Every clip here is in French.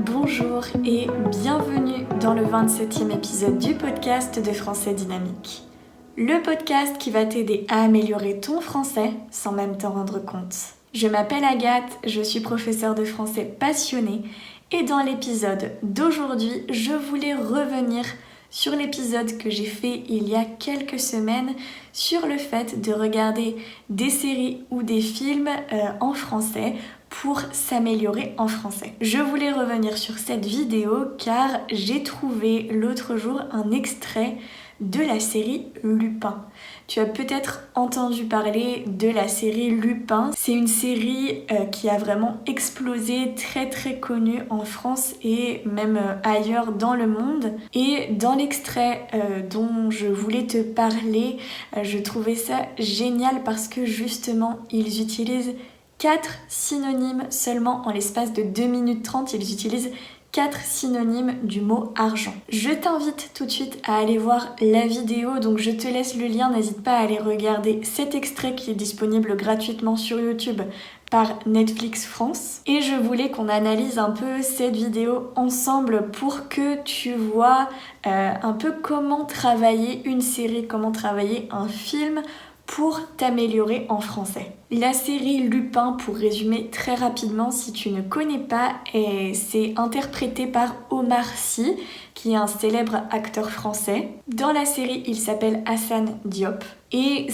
Bonjour et bienvenue dans le 27e épisode du podcast de Français Dynamique. Le podcast qui va t'aider à améliorer ton français sans même t'en rendre compte. Je m'appelle Agathe, je suis professeure de français passionnée et dans l'épisode d'aujourd'hui, je voulais revenir sur l'épisode que j'ai fait il y a quelques semaines sur le fait de regarder des séries ou des films en français pour s'améliorer en français. Je voulais revenir sur cette vidéo car j'ai trouvé l'autre jour un extrait de la série Lupin. Tu as peut-être entendu parler de la série Lupin. C'est une série qui a vraiment explosé, très connue en France et même ailleurs dans le monde. Et dans l'extrait dont je voulais te parler, je trouvais ça génial parce que justement, ils utilisent 4 synonymes seulement en l'espace de 2 minutes 30. Ils utilisent 4 synonymes du mot argent. Je t'invite tout de suite à aller voir la vidéo, donc je te laisse le lien, n'hésite pas à aller regarder cet extrait qui est disponible gratuitement sur YouTube par Netflix France. Et je voulais qu'on analyse un peu cette vidéo ensemble pour que tu vois un peu comment travailler une série, comment travailler un film pour t'améliorer en français. La série Lupin, pour résumer très rapidement si tu ne connais pas, c'est interprété par Omar Sy, qui est un célèbre acteur français. Dans la série, il s'appelle Hassan Diop et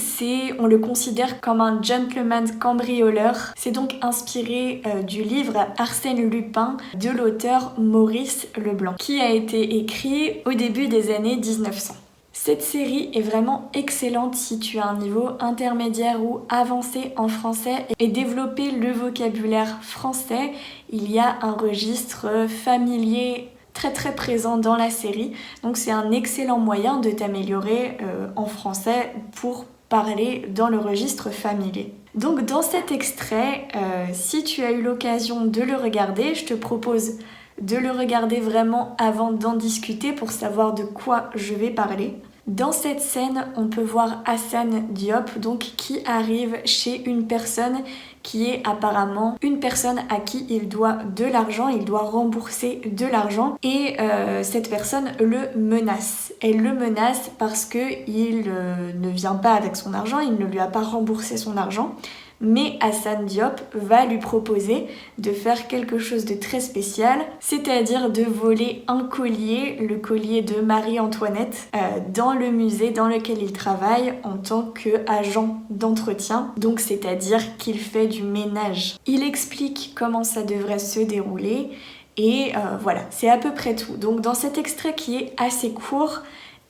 on le considère comme un gentleman cambrioleur. C'est donc inspiré du livre Arsène Lupin de l'auteur Maurice Leblanc, qui a été écrit au début des années 1900. Cette série est vraiment excellente si tu as un niveau intermédiaire ou avancé en français et développer le vocabulaire français. Il y a un registre familier très présent dans la série, donc c'est un excellent moyen de t'améliorer en français pour parler dans le registre familier. Donc dans cet extrait, si tu as eu l'occasion de le regarder, je te propose de le regarder vraiment avant d'en discuter pour savoir de quoi je vais parler. Dans cette scène, on peut voir Hassan Diop donc, qui arrive chez une personne qui est apparemment une personne à qui il doit de l'argent, il doit rembourser de l'argent et cette personne le menace. Elle le menace parce qu'il ne vient pas avec son argent, il ne lui a pas remboursé son argent. Mais Hassan Diop va lui proposer de faire quelque chose de très spécial, c'est-à-dire de voler un collier, le collier de Marie-Antoinette, dans le musée dans lequel il travaille en tant qu'agent d'entretien, donc c'est-à-dire qu'il fait du ménage. Il explique comment ça devrait se dérouler et voilà, c'est à peu près tout. Donc dans cet extrait qui est assez court,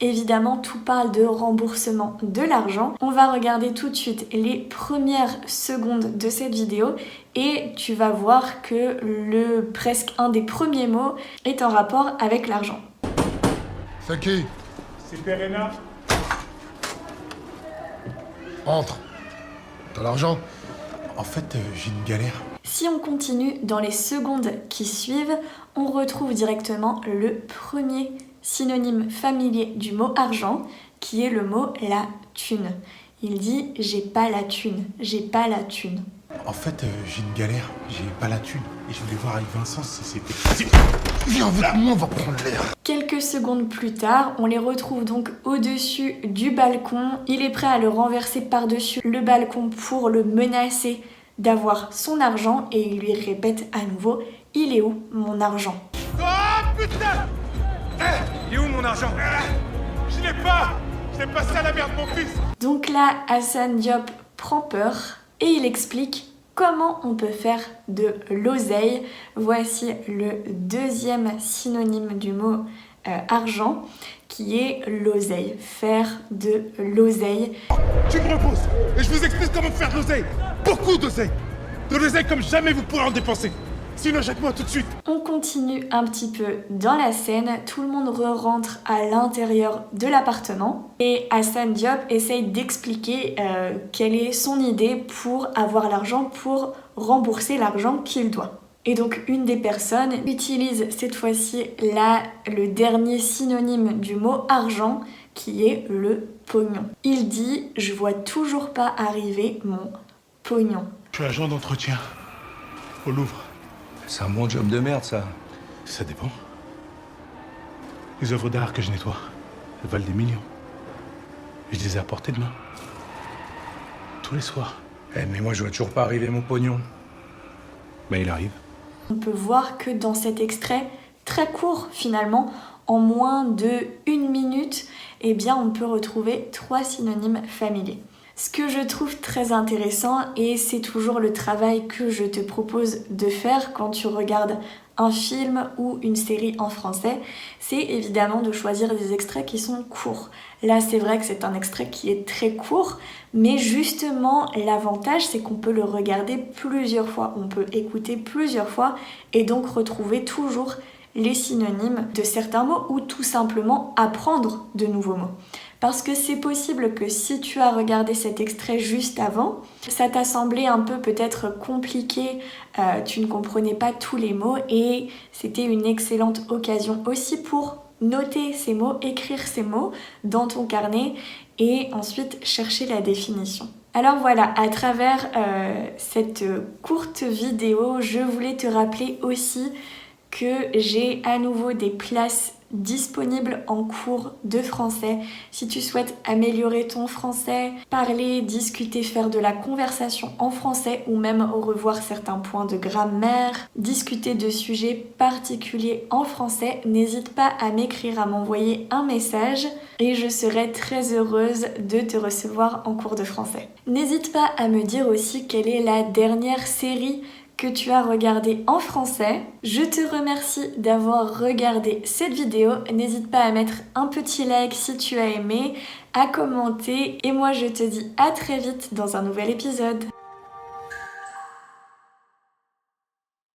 évidemment, tout parle de remboursement de l'argent. On va regarder tout de suite les premières secondes de cette vidéo et tu vas voir que presque un des premiers mots est en rapport avec l'argent. C'est qui? C'est Perena. Entre. T'as l'argent? En fait, j'ai une galère. Si on continue dans les secondes qui suivent, on retrouve directement le premier synonyme familier du mot argent, qui est le mot la thune. Il dit « j'ai pas la thune, j'ai pas la thune ». En fait, j'ai une galère. J'ai pas la thune. Et je voulais voir avec Vincent si c'était... Viens avec moi, on va prendre l'air. Quelques secondes plus tard, on les retrouve donc au-dessus du balcon. Il est prêt à le renverser par-dessus le balcon pour le menacer d'avoir son argent et il lui répète à nouveau « il est où mon argent ?» Oh putain! Il est où mon argent? Je l'ai pas! Je l'ai passé à la merde, mon fils! Donc là, Hassan Diop prend peur et il explique comment on peut faire de l'oseille. Voici le deuxième synonyme du mot argent, qui est l'oseille. Faire de l'oseille. Tu me reposes et je vous explique comment faire de l'oseille. Beaucoup d'oseille. De l'oseille comme jamais vous pourrez en dépenser. Sinon, jette-moi tout de suite. On continue un petit peu dans la scène. Tout le monde rentre à l'intérieur de l'appartement. Et Hassan Diop essaye d'expliquer quelle est son idée pour avoir l'argent, pour rembourser l'argent qu'il doit. Et donc une des personnes utilise cette fois-ci le dernier synonyme du mot argent, qui est le pognon. Il dit « je vois toujours pas arriver mon pognon ». Je suis agent d'entretien au Louvre. C'est un bon job de merde, ça. Ça dépend. Les œuvres d'art que je nettoie, elles valent des millions. Et je les ai à portée de main. Tous les soirs. Mais moi, je vois toujours pas arriver mon pognon. Mais il arrive. On peut voir que dans cet extrait, très court finalement, en moins de 1 minute, eh bien on peut retrouver 3 synonymes familiers. Ce que je trouve très intéressant, et c'est toujours le travail que je te propose de faire quand tu regardes un film ou une série en français, c'est évidemment de choisir des extraits qui sont courts. Là, c'est vrai que c'est un extrait qui est très court, mais justement, l'avantage, c'est qu'on peut le regarder plusieurs fois, on peut écouter plusieurs fois et donc retrouver toujours les synonymes de certains mots ou tout simplement apprendre de nouveaux mots. Parce que c'est possible que si tu as regardé cet extrait juste avant, ça t'a semblé un peu peut-être compliqué, tu ne comprenais pas tous les mots et c'était une excellente occasion aussi pour noter ces mots, écrire ces mots dans ton carnet et ensuite chercher la définition. Alors voilà, à travers cette courte vidéo, je voulais te rappeler aussi que j'ai à nouveau des places disponibles en cours de français. Si tu souhaites améliorer ton français, parler, discuter, faire de la conversation en français ou même revoir certains points de grammaire, discuter de sujets particuliers en français, n'hésite pas à m'écrire, à m'envoyer un message et je serai très heureuse de te recevoir en cours de français. N'hésite pas à me dire aussi quelle est la dernière série que tu as regardé en français. Je te remercie d'avoir regardé cette vidéo. N'hésite pas à mettre un petit like si tu as aimé, à commenter et moi je te dis à très vite dans un nouvel épisode.